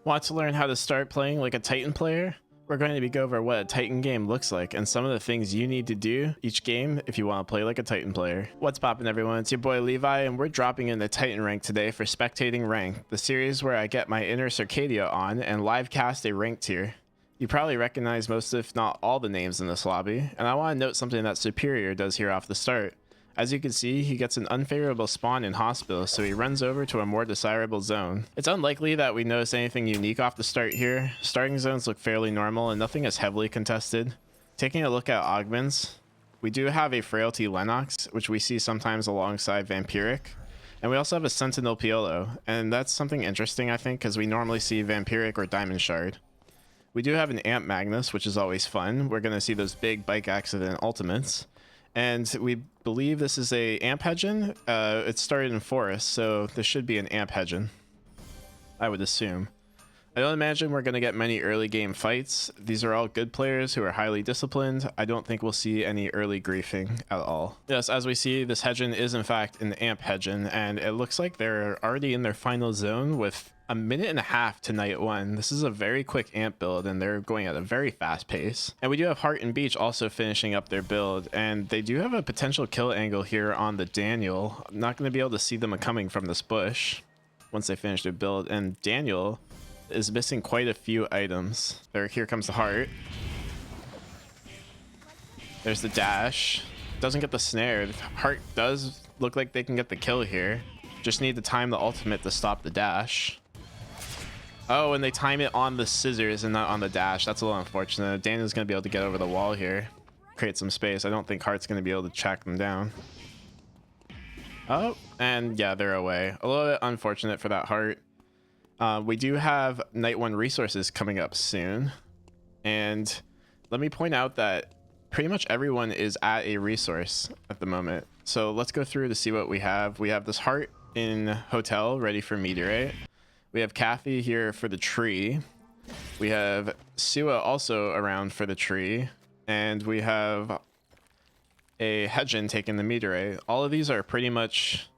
Want to learn how to start playing like a Titan player? We're going to be go over what a Titan game looks like and some of the things you need to do each game if you want to play like a Titan player. What's poppin' everyone, it's your boy Levi and we're dropping in the Titan rank today for Spectating Rank, the series where I get my inner Circadia on and live cast a rank tier. You probably recognize most if not all the names in this lobby, and I want to note something that Superior does here off the start. As you can see, he gets an unfavorable spawn in Hospital, so he runs over to a more desirable zone. It's unlikely that we notice anything unique off the start here. Starting zones look fairly normal and nothing is heavily contested. Taking a look at augments, we do have a Frailty Lennox, which we see sometimes alongside Vampiric. And we also have a Sentinel Piolo, and that's something interesting I think, because we normally see Vampiric or Diamond Shard. We do have an Amp Magnus, which is always fun. We're going to see those big bike accident ultimates. And we believe this is a Amp Hedgen. It started in Forest, so this should be an Amp Hedgen, I would assume. I don't imagine we're going to get many early game fights. These are all good players who are highly disciplined. I don't think we'll see any early griefing at all. Yes, as we see, this Hedgen is in fact an Amp Hedgen, and it looks like they're already in their final zone with a minute and a half to night one. This is a very quick amp build and they're going at a very fast pace. And we do have Heart and Beach also finishing up their build, and they do have a potential kill angle here on the Daniel. I'm not going to be able to see them coming from this bush once they finish their build, and Daniel is missing quite a few items. Here comes the Heart. There's the dash. Doesn't get the snare. Heart does look like they can get the kill here. Just need to time the ultimate to stop the dash. Oh, and they time it on the scissors and not on the dash. That's a little unfortunate. Daniel's going to be able to get over the wall here. Create some space. I don't think Heart's going to be able to track them down. Oh, and yeah, they're away. A little bit unfortunate for that Heart. We do have Night 1 resources coming up soon. And let me point out that pretty much everyone is at a resource at the moment. So let's go through to see what we have. We have this Heart in Hotel ready for Meteorite. We have Kathy here for the tree. We have Sua also around for the tree. And we have a Hedgen taking the Meteorite. All of these are pretty much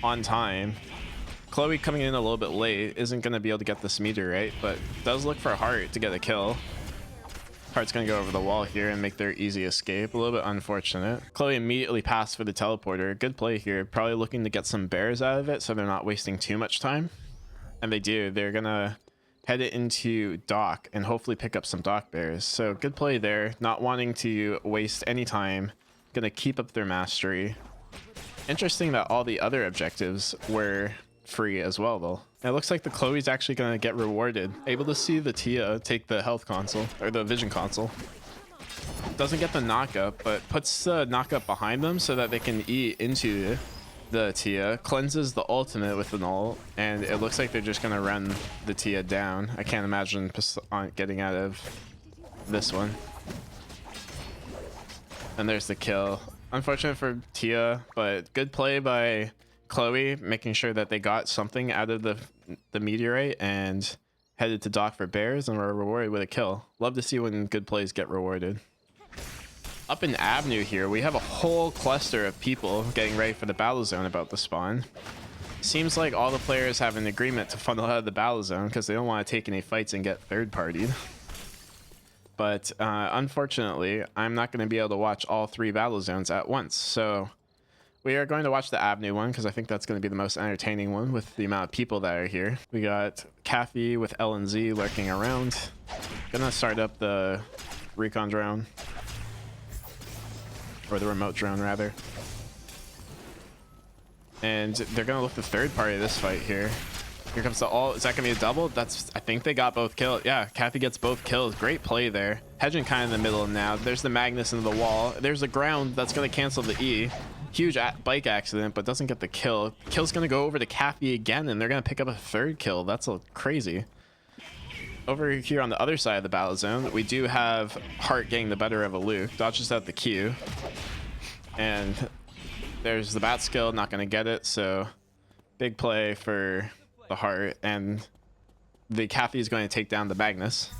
on time. Chloe coming in a little bit late isn't going to be able to get this Meteorite, but does look for a Heart to get a kill. Heart's going to go over the wall here and make their easy escape. A little bit unfortunate. Chloe immediately passed for the teleporter. Good play here. Probably looking to get some bears out of it so they're not wasting too much time. And they do. They're going to head it into dock and hopefully pick up some dock bears. So good play there. Not wanting to waste any time. Going to keep up their mastery. Interesting that all the other objectives were free as well though. And it looks like the Chloe's actually going to get rewarded. Able to see the Tia take the health console or the vision console. Doesn't get the knockup, but puts the knockup behind them so that they can eat into the Tia. Cleanses the ultimate with an ult, and it looks like they're just going to run the Tia down. I can't imagine getting out of this one. And there's the kill. Unfortunate for Tia, but good play by Chloe, making sure that they got something out of the Meteorite and headed to dock for bears and were rewarded with a kill. Love to see when good plays get rewarded. Up in Avenue here, we have a whole cluster of people getting ready for the battle zone about to spawn. Seems like all the players have an agreement to funnel out of the battle zone because they don't want to take any fights and get third-partied. But unfortunately, I'm not going to be able to watch all 3 battle zones at once. So we are going to watch the Avenue one because I think that's going to be the most entertaining one with the amount of people that are here. We got Kathy with L and Z lurking around. Gonna start up the recon drone. Or the remote drone rather. And they're gonna look the third party of this fight here. Here comes the ult. Is that gonna be a double? I think they got both kills. Yeah, Kathy gets both kills. Great play there. Hedgen kind of in the middle now. There's the Magnus into the wall. There's the ground that's gonna cancel the E. Huge bike accident, but doesn't get the kill. Kill's gonna go over to Kathy again, and they're gonna pick up a third kill. That's crazy. Over here on the other side of the battle zone, we do have Heart getting the better of a Luke. Dodges out the Q. And there's the bat skill, not going to get it. So big play for the Heart. And the Kathy is going to take down the Magnus.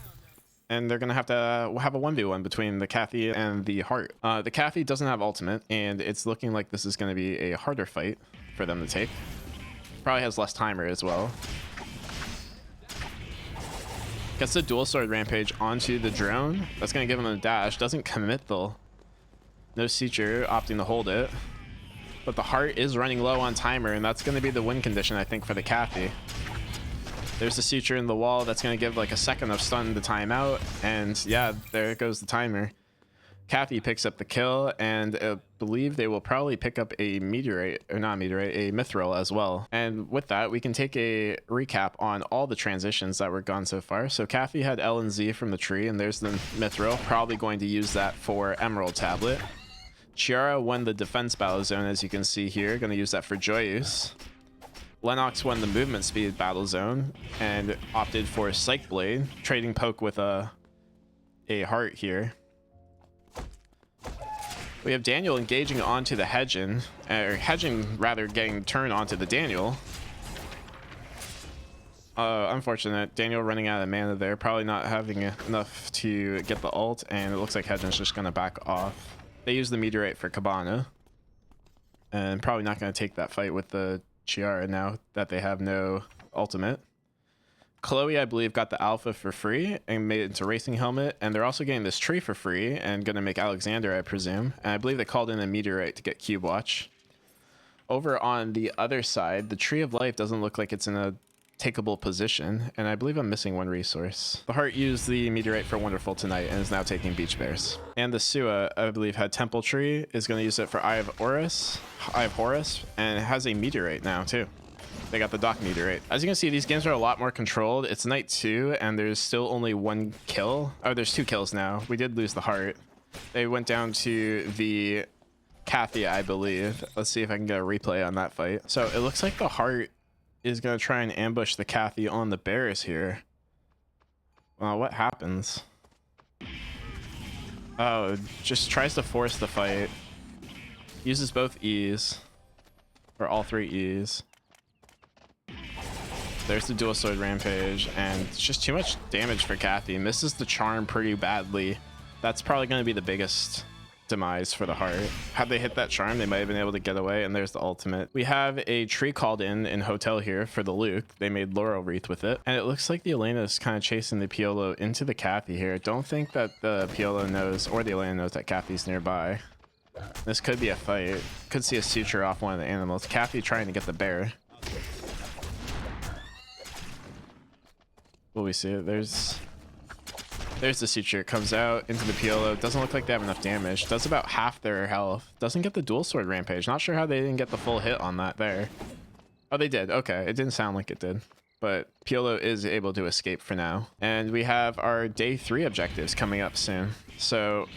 And they're going to have a 1v1 between the Kathy and the Heart. The Kathy doesn't have ultimate, and it's looking like this is going to be a harder fight for them to take. Probably has less timer as well. Gets the dual sword rampage onto the drone. That's going to give him a dash. Doesn't commit though. No Suture, opting to hold it. But the heart is running low on timer, and that's going to be the win condition, I think, for the Cathy. There's the Suture in the wall. That's going to give like a second of stun to time out. And yeah, there goes the timer. Cathy picks up the kill, and I believe they will probably pick up a meteorite, or not meteorite, a mithril as well. And with that, we can take a recap on all the transitions that were gone so far. So Cathy had L and Z from the tree, and there's the mithril, probably going to use that for Emerald Tablet. Chiara won the defense battle zone, as you can see here, going to use that for Joyous. Lennox won the movement speed battle zone and opted for Psych Blade, trading poke with a heart here. We have Daniel engaging onto the Hedgen, or Hedgen rather getting turned onto the Daniel. Unfortunate. Daniel running out of mana there, probably not having enough to get the ult, and it looks like Hedgen's just going to back off. They use the meteorite for Cabana, and probably not going to take that fight with the Chiara now that they have no ultimate. Chloe, I believe, got the alpha for free and made it into Racing Helmet, and they're also getting this tree for free and going to make Alexander, I presume. And I believe they called in a meteorite to get Cube Watch. Over on the other side, the Tree of Life doesn't look like it's in a takeable position, and I believe I'm missing one resource. The Heart used the meteorite for Wonderful Tonight and is now taking Beach Bears. And the Sua, I believe, had Temple Tree, is going to use it for Eye of Horus, and it has a meteorite now too. They got the Dock meteorite. As you can see, these games are a lot more controlled. It's night 2, and there's still only one kill. Oh, there's 2 kills now. We did lose the Heart. They went down to the Cathy, I believe. Let's see if I can get a replay on that fight. So it looks like the Heart is going to try and ambush the Cathy on the bears here. Well, what happens? Oh, just tries to force the fight. Uses both E's. Or all 3 E's. There's the dual sword rampage, and it's just too much damage for Cathy. Misses the charm pretty badly. That's probably going to be the biggest demise for the Heart. Had they hit that charm, they might have been able to get away, and there's the ultimate. We have a tree called in Hotel here for the Luke. They made Laurel Wreath with it, and it looks like the Elena is kind of chasing the Piolo into the Cathy here. Don't think that the Piolo knows, or the Elena knows, that Cathy's nearby. This could be a fight. Could see a Suture off one of the animals. Cathy trying to get the bear. Will we see it? There's the Suture. It comes out into the Piolo. Doesn't look like they have enough damage. Does about half their health. Doesn't get the dual sword rampage. Not sure how they didn't get the full hit on that there. Oh, they did. Okay. It didn't sound like it did. But Piolo is able to escape for now. And we have our day 3 objectives coming up soon. So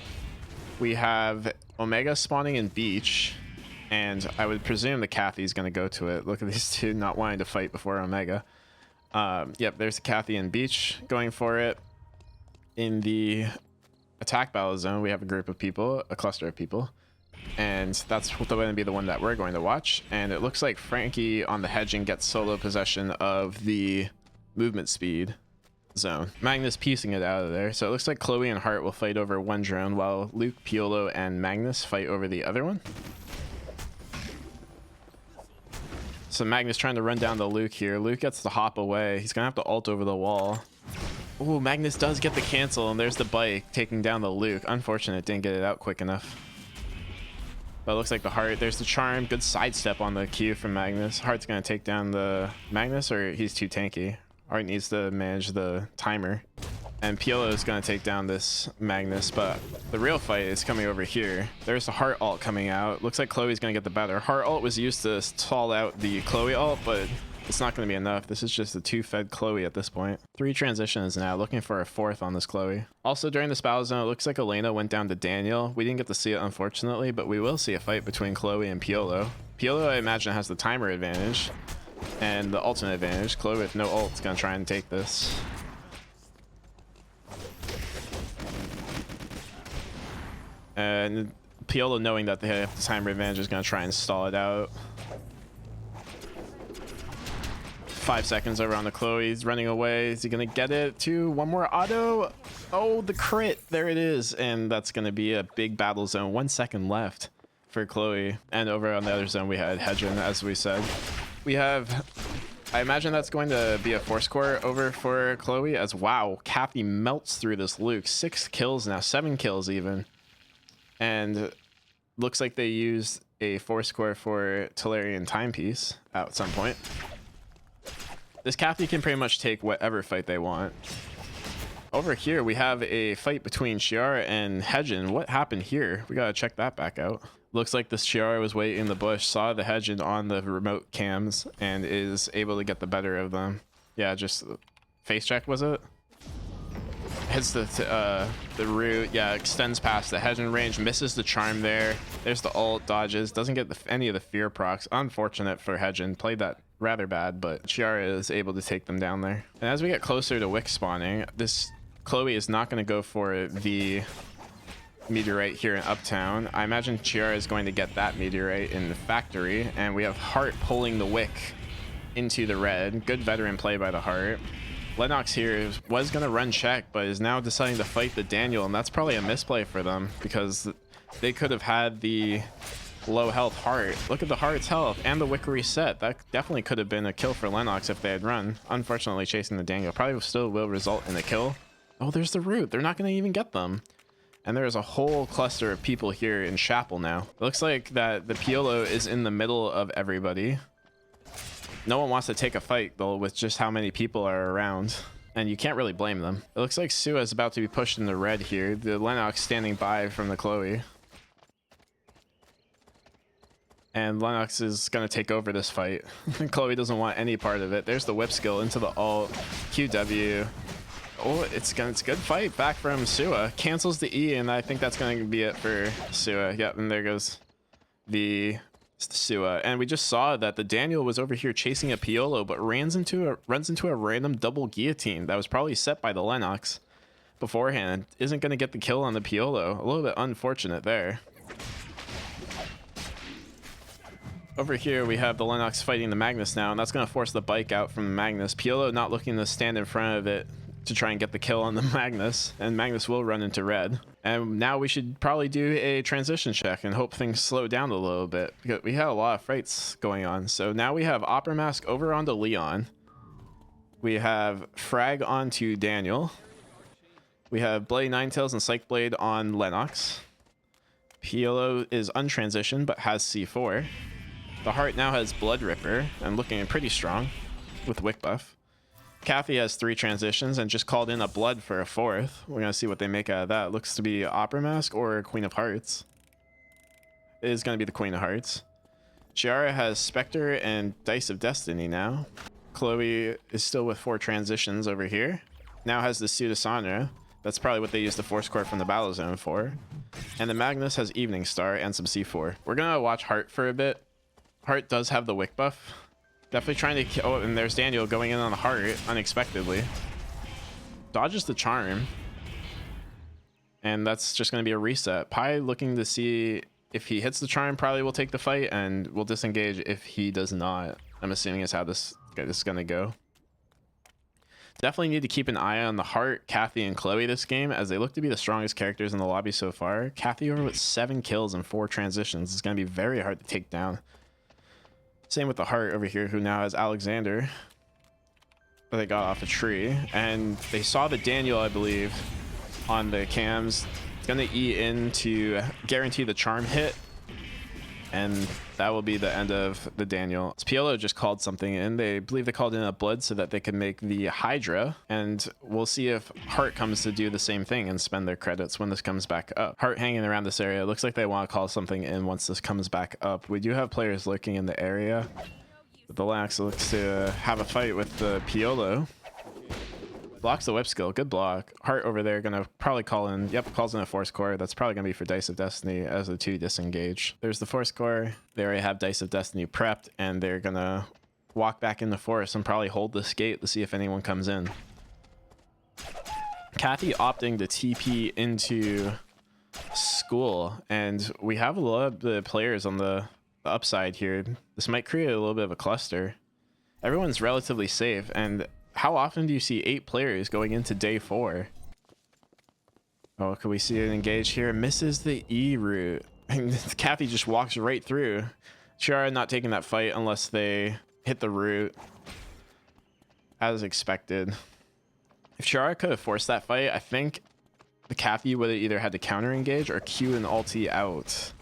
we have Omega spawning in Beach. And I would presume the Cathy's going to go to it. Look at these two not wanting to fight before Omega. Yep, there's the Cathy and Beach going for it. In the attack battle zone, we have a group of people, a cluster of people, and that's going to be the one that we're going to watch. And it looks like Frankie on the Hedging gets solo possession of the movement speed zone. Magnus piecing it out of there. So it looks like Chloe and Heart will fight over one drone, while Luke, Piolo, and Magnus fight over the other one. So Magnus trying to run down the Luke here. Luke gets the hop away. He's going to have to ult over the wall. Ooh, Magnus does get the cancel, and there's the bike taking down the Luke. Unfortunate, didn't get it out quick enough. But it looks like the Heart. There's the charm. Good sidestep on the Q from Magnus. Heart's going to take down the Magnus, or he's too tanky. Heart needs to manage the timer. And Piolo is going to take down this Magnus, but the real fight is coming over here. There's the Heart ult coming out. Looks like Chloe's going to get the better. Heart ult was used to stall out the Chloe ult, but it's not going to be enough. This is just a 2-fed Chloe at this point. 3 transitions now, looking for a 4th on this Chloe. Also, during this battle zone, it looks like Elena went down to Daniel. We didn't get to see it, unfortunately, but we will see a fight between Chloe and Piolo. Piolo, I imagine, has the timer advantage and the ultimate advantage. Chloe with no ult is going to try and take this. And Piolo, knowing that they have the timer advantage, is going to try and stall it out. 5 seconds over on the Chloe. He's running away. Is he going to get it? 2, one more auto. Oh, the crit. There it is. And that's going to be a big battle zone. 1 second left for Chloe. And over on the other zone, we had Hedgen, as we said. We have I imagine that's going to be a force core over for Chloe as wow, Kathy melts through this Luke. 6 kills now, 7 kills even. And looks like they used a force core for Tolarian timepiece at some point. This Kathy can pretty much take whatever fight they want. Over here, we have a fight between Chiara and Hedgen. What happened here? We gotta check that back out. Looks like this Chiara was waiting in the bush, saw the Hedgen on the remote cams, and is able to get the better of them. Yeah, just face check, was it? Hits the root. Yeah, extends past the Hedgen range, misses the charm there. There's the ult, dodges, doesn't get any of the fear procs. Unfortunate for Hedgen. Played that rather bad, but Chiara is able to take them down there. And as we get closer to Wick spawning, this Chloe is not going to go for the meteorite here in Uptown. I imagine Chiara is going to get that meteorite in the factory, and we have Heart pulling the Wick into the red. Good veteran play by the Heart. Lennox here was going to run check, but is now deciding to fight the Daniel, and that's probably a misplay for them because they could have had the low health Heart. Look at the Heart's health and the Wick reset. That definitely could have been a kill for Lennox if they had run. Unfortunately, chasing the Daniel probably still will result in a kill. Oh, there's the root. They're not going to even get them. And there's a whole cluster of people here in Chapel now. It looks like that the Piolo is in the middle of everybody. No one wants to take a fight, though, with just how many people are around. And you can't really blame them. It looks like Sua is about to be pushed in the red here. The Lennox standing by from the Chloe. And Lennox is going to take over this fight. Chloe doesn't want any part of it. There's the whip skill into the ult. QW. Oh, it's a good fight back from Sua. Cancels the E, and I think that's going to be it for Sua. Yep, and there goes the Sua. And we just saw that the Daniel was over here chasing a Piolo, but runs into a random double guillotine that was probably set by the Lennox beforehand. Isn't going to get the kill on the Piolo. A little bit unfortunate there. Over here, we have the Lennox fighting the Magnus now, and that's going to force the bike out from the Magnus. Piolo not looking to stand in front of it to try and get the kill on the Magnus, and Magnus will run into red. And now we should probably do a transition check and hope things slow down a little bit, because we had a lot of fights going on. So now we have Opera Mask over onto Leon. We have Frag onto Daniel. We have Bloody Ninetails and Psych Blade on Lennox. Piolo is untransitioned but has C4. The Heart now has Blood Ripper and looking pretty strong with Wick buff. Kathy has 3 transitions and just called in a Blood for a 4th. We're going to see what they make out of that. Looks to be Opera Mask or Queen of Hearts. It is going to be the Queen of Hearts. Chiara has Spectre and Dice of Destiny now. Chloe is still with 4 transitions over here. Now has the Sudasana. That's probably what they used the Force Core from the Battle Zone for. And the Magnus has Evening Star and some C4. We're going to watch Heart for a bit. Heart does have the Wick buff. Definitely trying to kill. Oh, and there's Daniel going in on the Heart unexpectedly. Dodges the charm. And that's just going to be a reset. Pi looking to see if he hits the charm, probably will take the fight and will disengage if he does not. I'm assuming is how this is going to go. Definitely need to keep an eye on the Heart, Kathy, and Chloe this game, as they look to be the strongest characters in the lobby so far. Kathy over with 7 kills and 4 transitions. It's going to be very hard to take down. Same with the Heart over here, who now has Alexander. But they got off a tree. And they saw the Daniel, I believe, on the cams. It's going to E in to guarantee the charm hit. And that will be the end of the Daniel. Piolo just called something in. They believe they called in a Blood so that they could make the Hydra. And we'll see if Heart comes to do the same thing and spend their credits when this comes back up. Heart hanging around this area. It looks like they want to call something in once this comes back up. We do have players lurking in the area. But the Lax looks to have a fight with the Piolo. Blocks the whip skill. Good block. Heart over there gonna probably call in. Yep, calls in a Force Core. That's probably gonna be for Dice of Destiny as the 2 disengage. There's the Force Core. They already have Dice of Destiny prepped, and they're gonna walk back in the forest and probably hold this gate to see if anyone comes in. Kathy opting to TP into school, and we have a lot of the players on the upside here. This might create a little bit of a cluster. Everyone's relatively safe, and how often do you see 8 players going into day 4? Oh, can we see it engage here? Misses the E route. And Kathy just walks right through. Chiara not taking that fight unless they hit the route. as expected. If Chiara could have forced that fight, I think the Kathy would have either had to counter engage or Q an ulti out.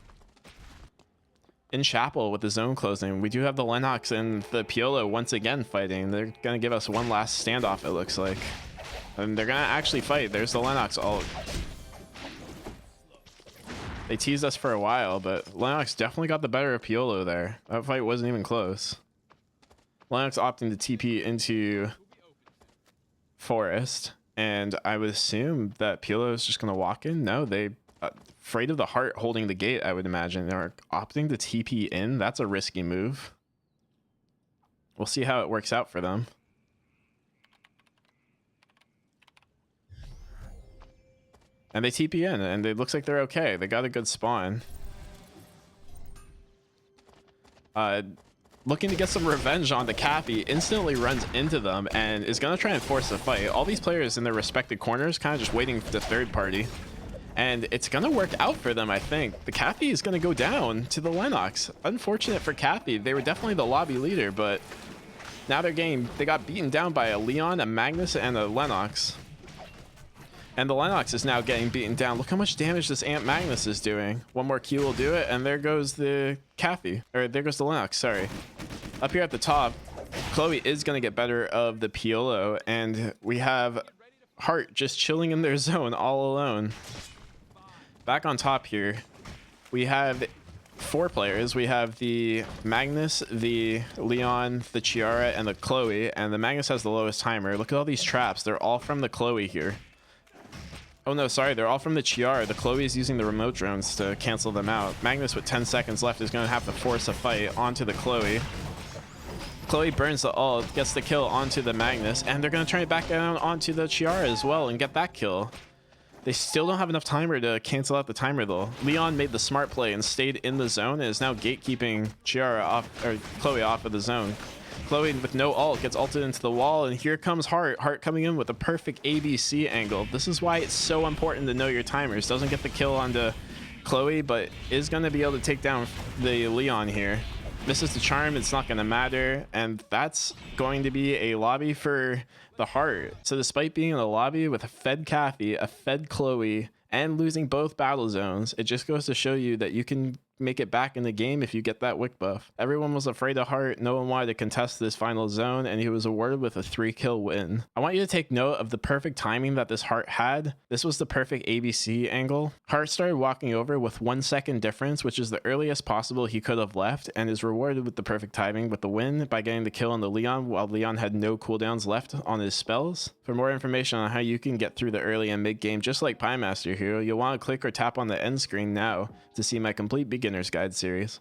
In Chapel with the zone closing, we do have the Lennox and the Piolo once again fighting. They're gonna give us one last standoff, it looks like. And they're gonna actually fight. There's the Lennox ult. They teased us for a while, but Lennox definitely got the better of Piolo there. That fight wasn't even close. Lennox opting to TP into Forest, and I would assume that Piolo is just gonna walk in. No, they afraid of the heart holding the gate, I would imagine. They're opting to TP in. That's a risky move. We'll see how it works out for them. And they TP in, and it looks like they're okay. They got a good spawn. Looking to get some revenge on the Cappy, instantly runs into them and is going to try and force a fight. All these players in their respective corners kind of just waiting for the third party. And it's going to work out for them, I think. The Kathy is going to go down to the Lennox. Unfortunate for Kathy. They were definitely the lobby leader, but now they got beaten down by a Leon, a Magnus, and a Lennox. And the Lennox is now getting beaten down. Look how much damage this Ant Magnus is doing. One more Q will do it, and there goes the Kathy. Or there goes the Lennox, sorry. Up here at the top, Chloe is going to get better of the Piolo, and we have Heart just chilling in their zone all alone. Back on top here, we have 4 players. We have the Magnus, the Leon, the Chiara, and the Chloe. And the Magnus has the lowest timer. Look at all these traps. They're all from the Chloe here. Oh no, sorry, they're all from the Chiara. The Chloe is using the remote drones to cancel them out. Magnus with 10 seconds left is going to have to force a fight onto the Chloe. Chloe burns the ult, gets the kill onto the Magnus, and they're going to try and back down onto the Chiara as well and get that kill. They still don't have enough timer to cancel out the timer though. Leon made the smart play and stayed in the zone and is now gatekeeping Chiara off, or Chloe off of the zone. Chloe with no ult gets ulted into the wall, and here comes Heart. Heart coming in with a perfect ABC angle. This is why it's so important to know your timers. Doesn't get the kill onto Chloe, but is going to be able to take down the Leon here. Misses the charm, it's not going to matter, and that's going to be a lobby for the Heart. So despite being in a lobby with a fed Kathy, a fed Chloe, and losing both battle zones, it just goes to show you that you can make it back in the game if you get that Wick buff. Everyone was afraid of Heart. No one wanted to contest this final zone, and he was awarded with a 3-kill win. I want you to take note of the perfect timing that this Heart had. This was the perfect ABC angle. Heart started walking over with 1 second difference, which is the earliest possible he could have left, and is rewarded with the perfect timing with the win by getting the kill on the Leon while Leon had no cooldowns left on his spells. For more information on how you can get through the early and mid game just like Pie Master Hero, you'll want to click or tap on the end screen now to see my complete beginner's guide series.